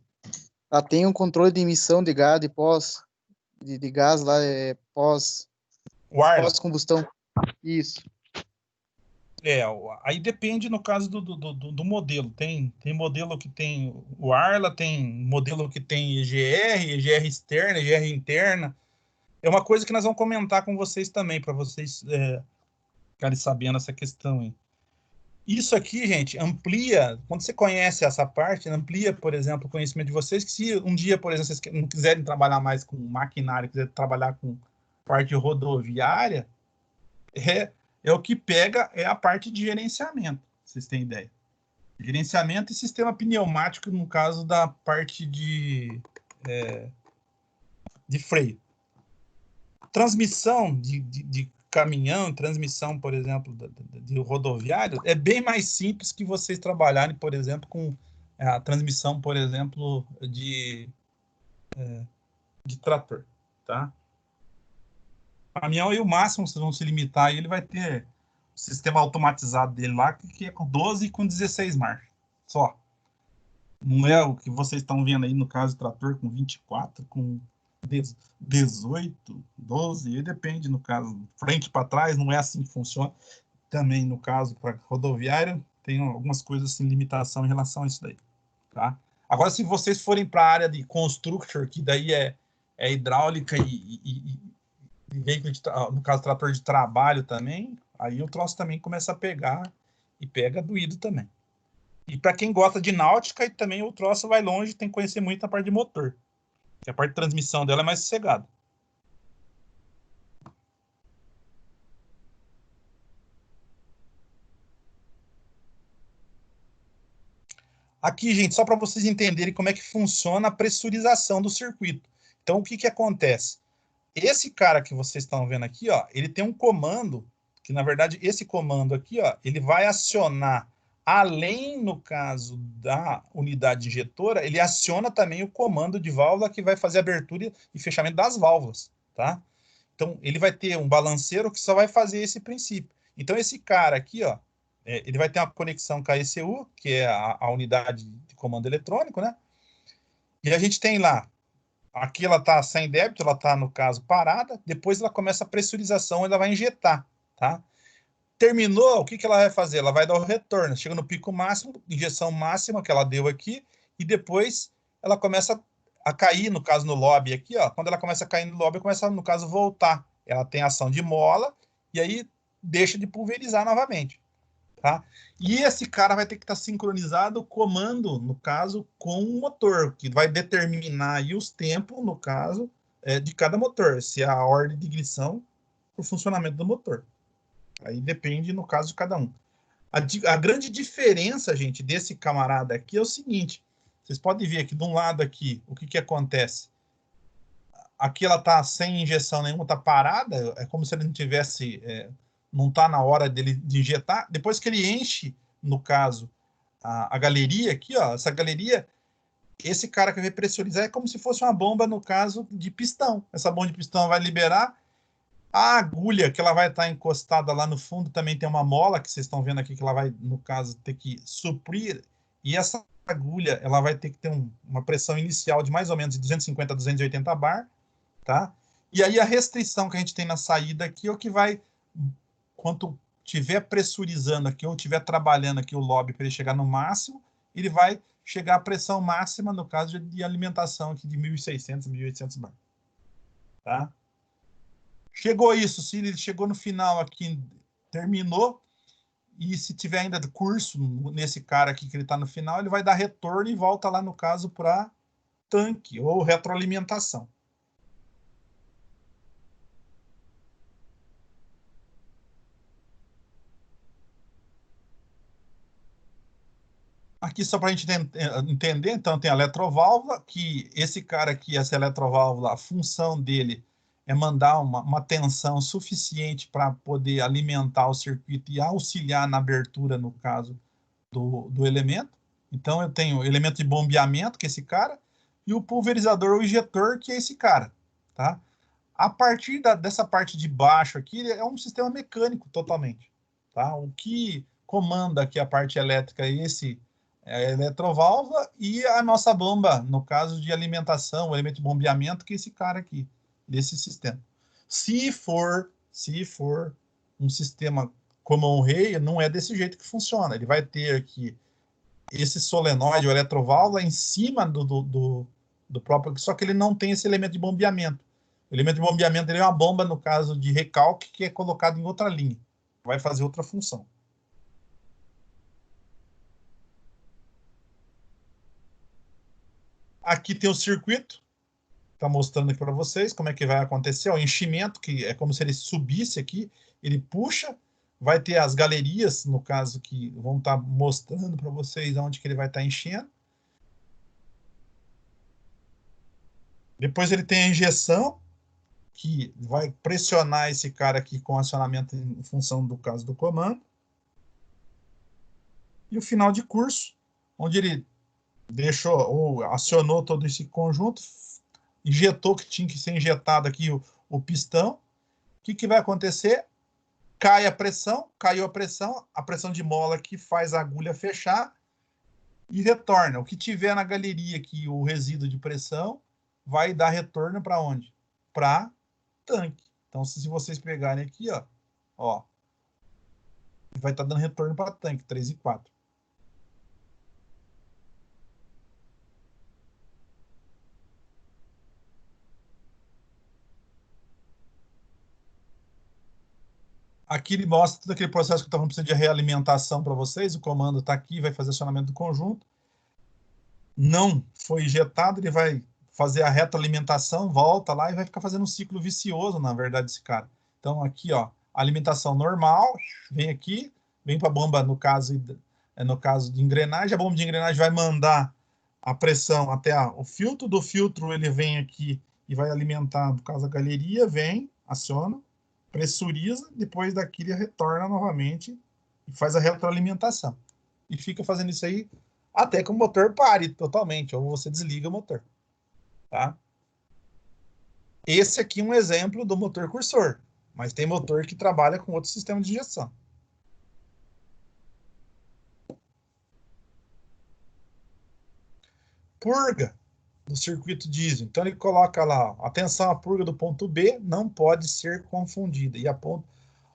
ela tem um controle de emissão de gás, de gás lá, pós-combustão. Isso. Aí depende, no caso do modelo. Tem modelo que tem o Arla, tem modelo que tem EGR externa, EGR interna. É uma coisa que nós vamos comentar com vocês também, para vocês ficarem sabendo essa questão aí. Isso aqui, gente, amplia, quando você conhece essa parte, amplia, por exemplo, o conhecimento de vocês, que se um dia, por exemplo, vocês não quiserem trabalhar mais com maquinário, quiserem trabalhar com parte rodoviária, é o que pega a parte de gerenciamento, vocês têm ideia. Gerenciamento e sistema pneumático, no caso da parte de freio. Transmissão de caminhão, transmissão, por exemplo, de rodoviário, é bem mais simples que vocês trabalharem, por exemplo, com a transmissão, por exemplo, de trator, tá? O caminhão, aí, o máximo, vocês vão se limitar, aí ele vai ter o sistema automatizado dele lá, que é com 12 e com 16 marchas, só. Não é o que vocês estão vendo aí, no caso, trator com 24, com 18, 12, e depende, no caso, frente para trás, não é assim que funciona. Também, no caso, para rodoviária, tem algumas coisas assim, limitação em relação a isso daí, tá? Agora, se vocês forem para a área de construction, que daí é hidráulica e veículo, no caso, trator de trabalho também, aí o troço também começa a pegar, e pega doído também. E para quem gosta de náutica, e também o troço vai longe, tem que conhecer muito a parte de motor. Que a parte de transmissão dela é mais sossegada. Aqui, gente, só para vocês entenderem como é que funciona a pressurização do circuito. Então, o que acontece? Esse cara que vocês estão vendo aqui, ó, ele tem um comando, que na verdade esse comando aqui, ó, ele vai acionar, além, no caso da unidade injetora, ele aciona também o comando de válvula que vai fazer abertura e fechamento das válvulas, tá? Então, ele vai ter um balanceiro que só vai fazer esse princípio. Então, esse cara aqui, ó, ele vai ter uma conexão com a ECU, que é a unidade de comando eletrônico, né? E a gente tem lá, aqui ela está sem débito, ela está, no caso, parada, depois ela começa a pressurização, ela vai injetar, tá? Terminou, o que ela vai fazer? Ela vai dar o retorno, chega no pico máximo, injeção máxima que ela deu aqui, e depois ela começa a cair, no caso, no lobby aqui, ó. Quando ela começa a cair no lobby, começa, no caso, voltar. Ela tem ação de mola e aí deixa de pulverizar novamente, tá? E esse cara vai ter que estar sincronizado o comando, no caso, com o motor, que vai determinar aí os tempos, no caso, de cada motor, se é a ordem de ignição para o funcionamento do motor. Aí depende, no caso, de cada um. A grande diferença, gente, desse camarada aqui é o seguinte. Vocês podem ver aqui, de um lado aqui, o que acontece. Aqui ela está sem injeção nenhuma, está parada, é como se ele não tivesse, não está na hora dele de injetar. Depois que ele enche, no caso, a galeria aqui, ó, essa galeria, esse cara que vai pressurizar é como se fosse uma bomba, no caso, de pistão. Essa bomba de pistão vai liberar. A agulha que ela vai estar encostada lá no fundo também tem uma mola que vocês estão vendo aqui que ela vai, no caso, ter que suprir. E essa agulha ela vai ter que ter uma pressão inicial de mais ou menos de 250 a 280 bar, tá? E aí a restrição que a gente tem na saída aqui é o que vai, quando estiver pressurizando aqui ou estiver trabalhando aqui o lobby para ele chegar no máximo, ele vai chegar à pressão máxima, no caso de alimentação aqui de 1.600, 1.800 bar, tá? Chegou isso, se ele chegou no final aqui, terminou, e se tiver ainda curso nesse cara aqui que ele está no final, ele vai dar retorno e volta lá, no caso, para tanque ou retroalimentação. Aqui só para a gente entender, então tem a eletroválvula, que esse cara aqui, essa eletroválvula, a função dele é mandar uma tensão suficiente para poder alimentar o circuito e auxiliar na abertura, no caso, do elemento. Então, eu tenho o elemento de bombeamento, que é esse cara, e o pulverizador ou injetor, que é esse cara, tá? A partir dessa parte de baixo aqui, é um sistema mecânico totalmente, tá? O que comanda aqui a parte elétrica é a eletroválvula e a nossa bomba, no caso de alimentação, o elemento de bombeamento, que é esse cara aqui, desse sistema. Se for um sistema common rail, não é desse jeito que funciona. Ele vai ter aqui esse solenoide, o eletroválvula, em cima do próprio, só que ele não tem esse elemento de bombeamento. O elemento de bombeamento ele é uma bomba, no caso de recalque, que é colocado em outra linha. Vai fazer outra função. Aqui tem o circuito. Está mostrando aqui para vocês como é que vai acontecer. O enchimento, que é como se ele subisse aqui, ele puxa, vai ter as galerias, no caso, que vão estar mostrando para vocês onde que ele vai estar enchendo. Depois ele tem a injeção, que vai pressionar esse cara aqui com acionamento em função do caso do comando. E o final de curso, onde ele deixou ou acionou todo esse conjunto, injetou que tinha que ser injetado aqui o pistão. O que vai acontecer? Cai a pressão, caiu a pressão de mola que faz a agulha fechar e retorna. O que tiver na galeria aqui, o resíduo de pressão, vai dar retorno para onde? Para tanque. Então, se vocês pegarem aqui, ó, vai estar dando retorno para tanque, 3 e 4. Aqui ele mostra todo aquele processo que estava precisando de realimentação para vocês. O comando está aqui, vai fazer acionamento do conjunto. Não foi injetado, ele vai fazer a retroalimentação, volta lá e vai ficar fazendo um ciclo vicioso, na verdade, esse cara. Então, aqui, ó, alimentação normal, vem aqui, vem para a bomba, no caso de engrenagem. A bomba de engrenagem vai mandar a pressão até o filtro. Do filtro, ele vem aqui e vai alimentar, no caso, a galeria, vem, aciona, pressuriza, depois daqui ele retorna novamente e faz a retroalimentação. E fica fazendo isso aí até que o motor pare totalmente, ou você desliga o motor. Tá? Esse aqui é um exemplo do motor cursor, mas tem motor que trabalha com outro sistema de injeção. Purga do circuito diesel. Então ele coloca lá, atenção, a purga do ponto B não pode ser confundida. E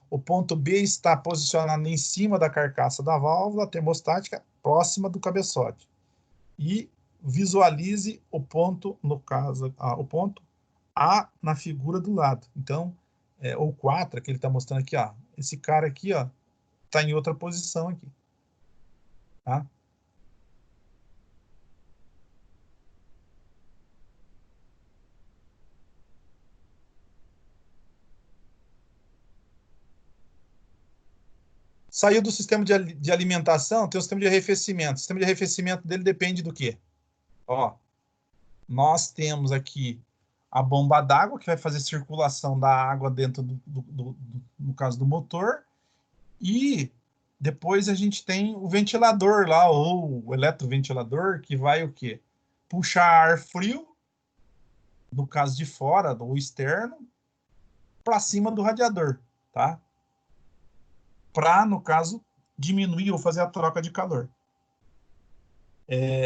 o ponto B está posicionado em cima da carcaça da válvula termostática, próxima do cabeçote. E visualize o ponto, no caso, o ponto A na figura do lado. Então, o 4, que ele está mostrando aqui, ó, esse cara aqui, ó, está em outra posição aqui. Tá? Saiu do sistema de alimentação, tem o sistema de arrefecimento. O sistema de arrefecimento dele depende do quê? Ó, nós temos aqui a bomba d'água, que vai fazer circulação da água dentro no caso do motor, e depois a gente tem o ventilador lá, ou o eletroventilador, que vai o quê? Puxar ar frio, no caso de fora, ou externo, para cima do radiador, tá? Para, no caso, diminuir ou fazer a troca de calor.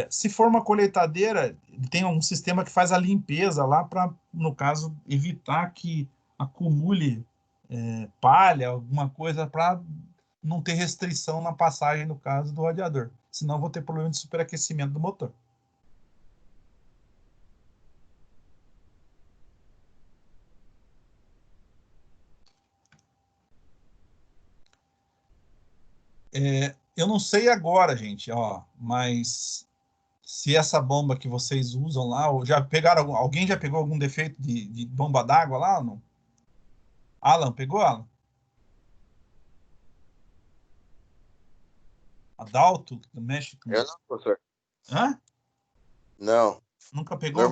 Se for uma colheitadeira, tem um sistema que faz a limpeza lá para, no caso, evitar que acumule palha, alguma coisa, para não ter restrição na passagem, no caso, do radiador. Senão vou ter problema de superaquecimento do motor. Eu não sei agora, gente, ó, mas se essa bomba que vocês usam lá, ou já pegaram alguém já pegou algum defeito de bomba d'água lá ou não? Alan, pegou, Alan? Adalto, do México? Eu não, professor. Hã? Não. Nunca pegou?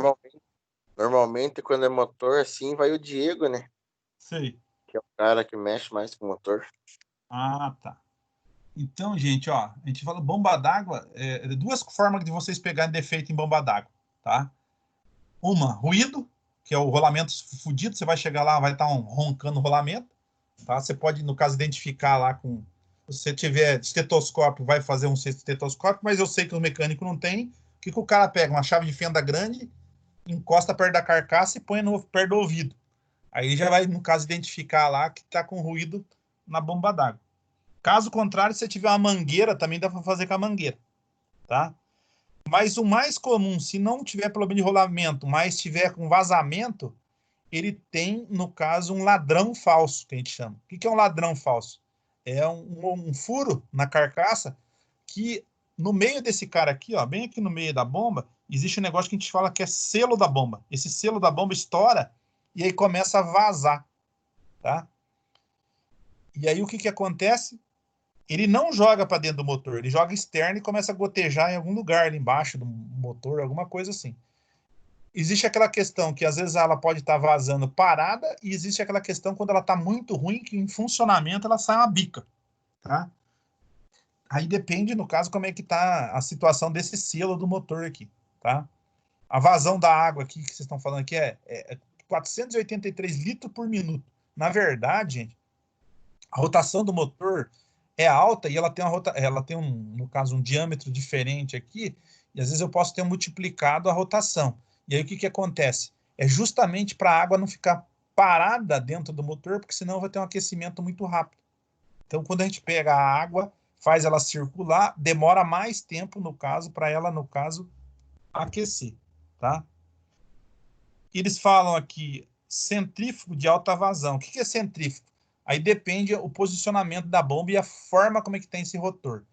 Normalmente, quando é motor assim, vai o Diego, né? Sei. Que é o cara que mexe mais com o motor. Ah, tá. Então, gente, ó, a gente fala bomba d'água, duas formas de vocês pegarem defeito em bomba d'água, tá? Uma, ruído, que é o rolamento fudido, você vai chegar lá, vai estar roncando o rolamento, tá? Você pode, no caso, identificar lá com... Se você tiver estetoscópio, vai fazer um estetoscópio, mas eu sei que o mecânico não tem. O que o cara pega? Uma chave de fenda grande, encosta perto da carcaça e põe perto do ouvido. Aí já vai, no caso, identificar lá que está com ruído na bomba d'água. Caso contrário, se você tiver uma mangueira, também dá para fazer com a mangueira, tá? Mas o mais comum, se não tiver problema de rolamento, mas tiver com vazamento, ele tem, no caso, um ladrão falso, que a gente chama. O que é um ladrão falso? É um furo na carcaça que, no meio desse cara aqui, ó, bem aqui no meio da bomba, existe um negócio que a gente fala que é selo da bomba. Esse selo da bomba estoura e aí começa a vazar, tá? E aí o que acontece? Ele não joga para dentro do motor, ele joga externo e começa a gotejar em algum lugar ali embaixo do motor, alguma coisa assim. Existe aquela questão que às vezes ela pode estar vazando parada e existe aquela questão quando ela está muito ruim, que em funcionamento ela sai uma bica, tá? Aí depende, no caso, como é que está a situação desse selo do motor aqui, tá? A vazão da água aqui que vocês estão falando aqui é 483 litros por minuto. Na verdade, gente, a rotação do motor é alta e ela tem no caso, um diâmetro diferente aqui, e às vezes eu posso ter multiplicado a rotação. E aí o que acontece? É justamente para a água não ficar parada dentro do motor, porque senão vai ter um aquecimento muito rápido. Então, quando a gente pega a água, faz ela circular, demora mais tempo, no caso, para ela, no caso, aquecer, tá? Eles falam aqui centrífugo de alta vazão. O que é centrífugo? Aí depende o posicionamento da bomba e a forma como é que tem esse rotor.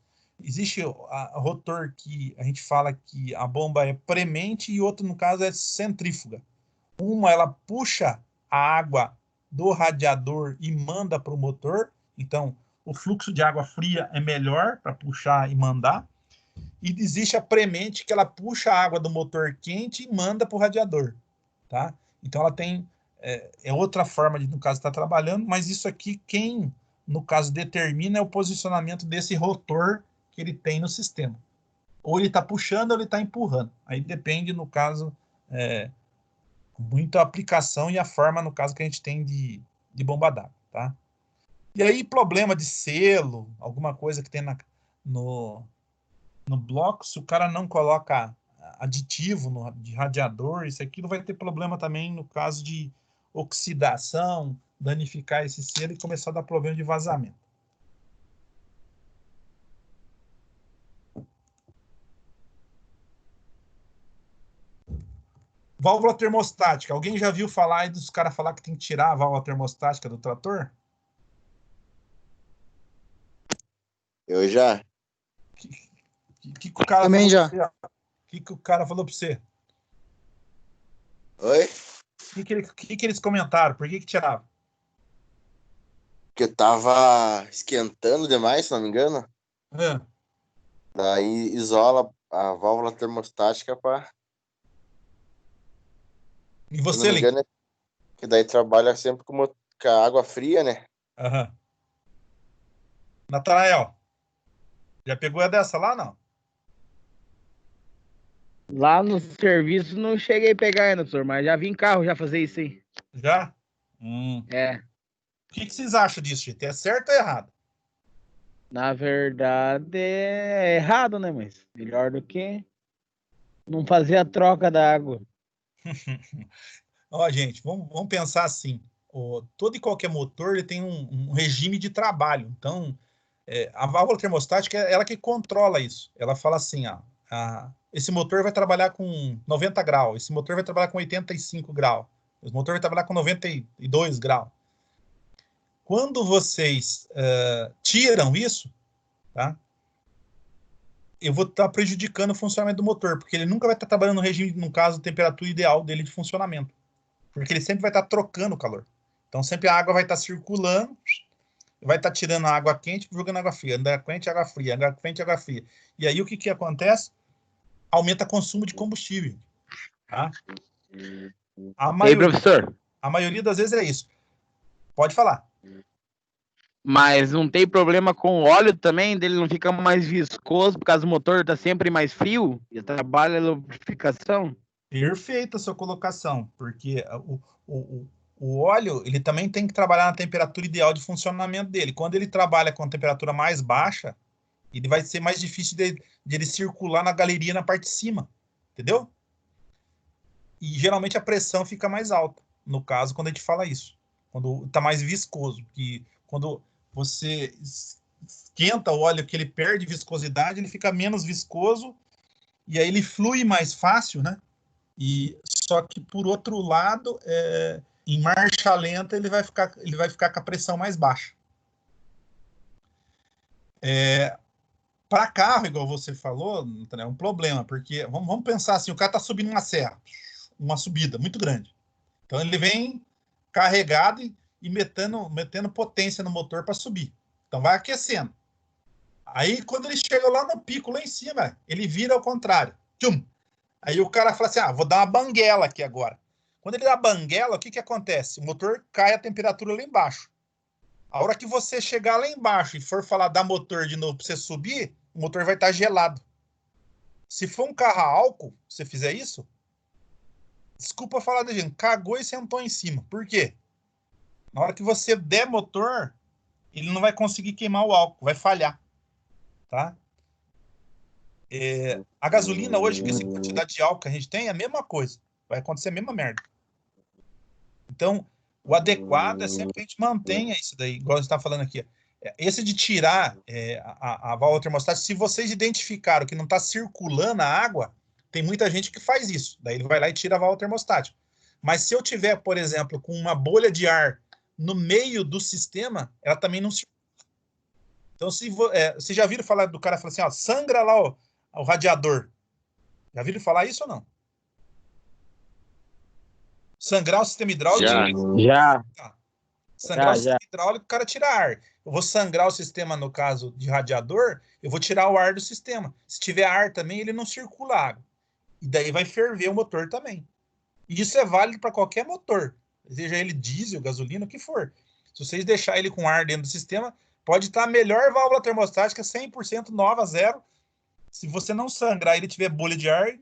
Existe a rotor que a gente fala que a bomba é premente e outro, no caso, é centrífuga. Uma, ela puxa a água do radiador e manda para o motor. Então, o fluxo de água fria é melhor para puxar e mandar. E existe a premente, que ela puxa a água do motor quente e manda para o radiador, tá? Então, ela tem outra forma de, no caso, estar trabalhando, mas isso aqui, quem, no caso, determina é o posicionamento desse rotor que ele tem no sistema. Ou ele está puxando ou ele está empurrando. Aí depende, no caso, muito a aplicação e a forma, no caso, que a gente tem de bomba d'água, tá? E aí, problema de selo, alguma coisa que tem no bloco, se o cara não coloca aditivo de radiador, isso aqui vai ter problema também no caso de oxidação, danificar esse selo e começar a dar problema de vazamento. Válvula termostática. Alguém já viu falar aí dos caras falar que tem que tirar a válvula termostática do trator? Eu já. Que o cara Também falou já. pra você? Que o cara falou pra você? Oi? Que eles comentaram? Por que tirava? Porque tava esquentando demais, se não me engano. Ah, Daí isola a válvula termostática para, e se não você, me Link? engano, que daí trabalha sempre com a água fria, né? Aham. Natanael, já pegou a dessa lá, não? Lá no serviço não cheguei a pegar ainda, senhor, mas já vi em carro já fazer isso aí. Já? É. O que vocês acham disso, gente? É certo ou errado? Na verdade, é errado, né? Mas melhor do que não fazer a troca da água. Ó, gente, vamos pensar assim. Todo e qualquer motor ele tem um regime de trabalho. Então, a válvula termostática é ela que controla isso. Ela fala assim, esse motor vai trabalhar com 90 graus, esse motor vai trabalhar com 85 graus, esse motor vai trabalhar com 92 graus. Quando vocês tiram isso, tá? Eu vou estar prejudicando o funcionamento do motor, porque ele nunca vai estar trabalhando no regime, no caso, temperatura ideal dele de funcionamento. Porque ele sempre vai estar trocando calor. Então, sempre a água vai estar circulando, vai estar tirando a água quente, jogando água fria, água quente, água fria, água quente, água fria. E aí, o que acontece? Aumenta o consumo de combustível. Tá? E aí, professor? A maioria das vezes é isso. Pode falar. Mas não tem problema com o óleo também? Dele não fica mais viscoso por causa do motor tá sempre mais frio? E trabalha a lubrificação? Perfeita a sua colocação, porque o óleo ele também tem que trabalhar na temperatura ideal de funcionamento dele. Quando ele trabalha com a temperatura mais baixa, ele vai ser mais difícil de ele circular na galeria na parte de cima, entendeu? E geralmente a pressão fica mais alta, no caso, quando a gente fala isso. Quando está mais viscoso, que quando você esquenta o óleo que ele perde viscosidade, ele fica menos viscoso e aí ele flui mais fácil, né? E só que por outro lado, em marcha lenta ele vai ficar com a pressão mais baixa. Para carro, igual você falou, é um problema, porque vamos pensar assim, o cara está subindo uma serra, uma subida muito grande. Então ele vem carregado e metendo potência no motor para subir. Então vai aquecendo. Aí quando ele chega lá no pico, lá em cima, ele vira ao contrário. Tchum! Aí o cara fala assim, vou dar uma banguela aqui agora. Quando ele dá a banguela, o que acontece? O motor cai a temperatura lá embaixo. A hora que você chegar lá embaixo e for falar da motor de novo para você subir, o motor vai estar gelado. Se for um carro a álcool, você fizer isso, desculpa falar da gente, cagou e sentou em cima. Por quê? Na hora que você der motor, ele não vai conseguir queimar o álcool, vai falhar. Tá? A gasolina hoje, com essa quantidade de álcool que a gente tem, é a mesma coisa. Vai acontecer a mesma merda. Então, o adequado é sempre que a gente mantenha isso daí, igual você está falando aqui. Esse de tirar a válvula termostática, se vocês identificaram que não está circulando a água, tem muita gente que faz isso. Daí ele vai lá e tira a válvula termostática. Mas se eu tiver, por exemplo, com uma bolha de ar no meio do sistema, ela também não circula. Então, vocês já viram falar do cara falar assim, sangra lá o radiador. Já viram falar isso ou não? Sangrar o sistema hidráulico. Já. Sangrar o sistema hidráulico, o cara tira ar. Eu vou sangrar o sistema, no caso de radiador, eu vou tirar o ar do sistema. Se tiver ar também, ele não circula água. E daí vai ferver o motor também. E isso é válido para qualquer motor. Seja ele diesel, gasolina, o que for. Se vocês deixarem ele com ar dentro do sistema, pode estar a melhor válvula termostática, 100% nova, zero. Se você não sangrar e ele tiver bolha de ar,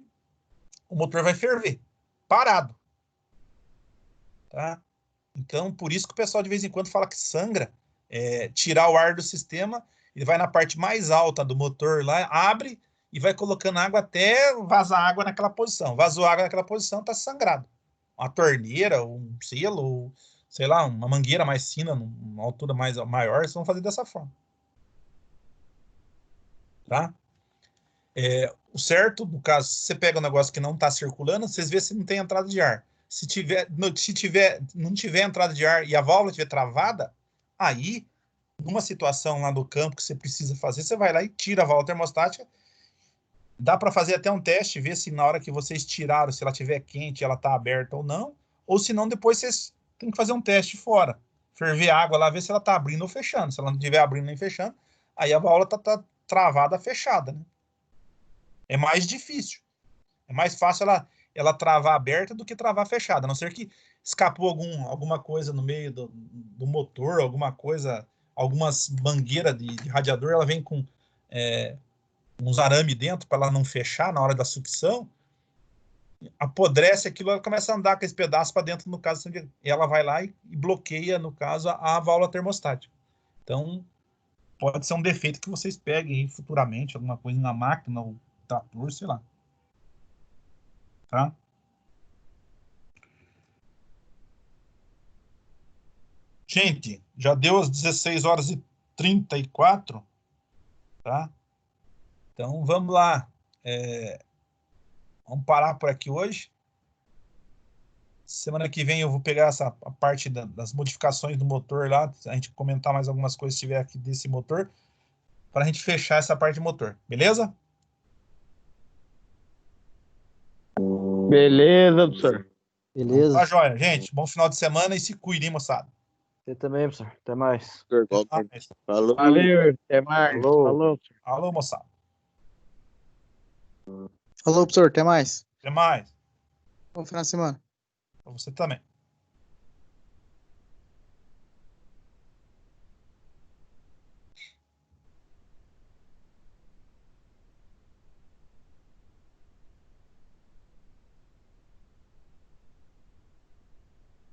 o motor vai ferver. Parado. Tá? Então, por isso que o pessoal de vez em quando fala que sangra, tirar o ar do sistema, ele vai na parte mais alta do motor lá, abre e vai colocando água até vazar água naquela posição. Vazou água naquela posição, está sangrado. Uma torneira, um selo, sei lá, uma mangueira mais fina, numa altura maior, vocês vão fazer dessa forma. Tá? O certo, no caso, se você pega um negócio que não está circulando, vocês vê se não tem entrada de ar. Se não tiver entrada de ar e a válvula estiver travada, aí, numa situação lá do campo que você precisa fazer, você vai lá e tira a válvula termostática. Dá para fazer até um teste, ver se na hora que vocês tiraram, se ela estiver quente, ela está aberta ou não. Ou se não, depois vocês têm que fazer um teste fora. Ferver a água lá, ver se ela está abrindo ou fechando. Se ela não estiver abrindo nem fechando, aí a válvula está travada, fechada, né? É mais difícil. É mais fácil ela travar aberta do que travar fechada. A não ser que escapou alguma coisa no meio do motor, alguma coisa, algumas mangueiras de radiador, ela vem com uns arame dentro para ela não fechar na hora da sucção. Apodrece aquilo, ela começa a andar com esse pedaço para dentro, no caso, ela vai lá e bloqueia, no caso, a válvula termostática. Então, pode ser um defeito que vocês peguem futuramente, alguma coisa na máquina, ou trator, sei lá. Tá? Gente, já deu as 16h34, tá? Então, vamos lá. Vamos parar por aqui hoje. Semana que vem eu vou pegar a parte das modificações do motor lá, a gente comentar mais algumas coisas que tiver aqui desse motor, para a gente fechar essa parte de motor, beleza? Beleza, professor. Beleza. Tá joia, gente. Bom final de semana e se cuidem, moçada. Você também, professor. Até mais. Falou. Valeu, até mais. Falou. Falou. Alô, moçada. Falou, professor. Até mais. Até mais. Bom final de semana. Pra você também.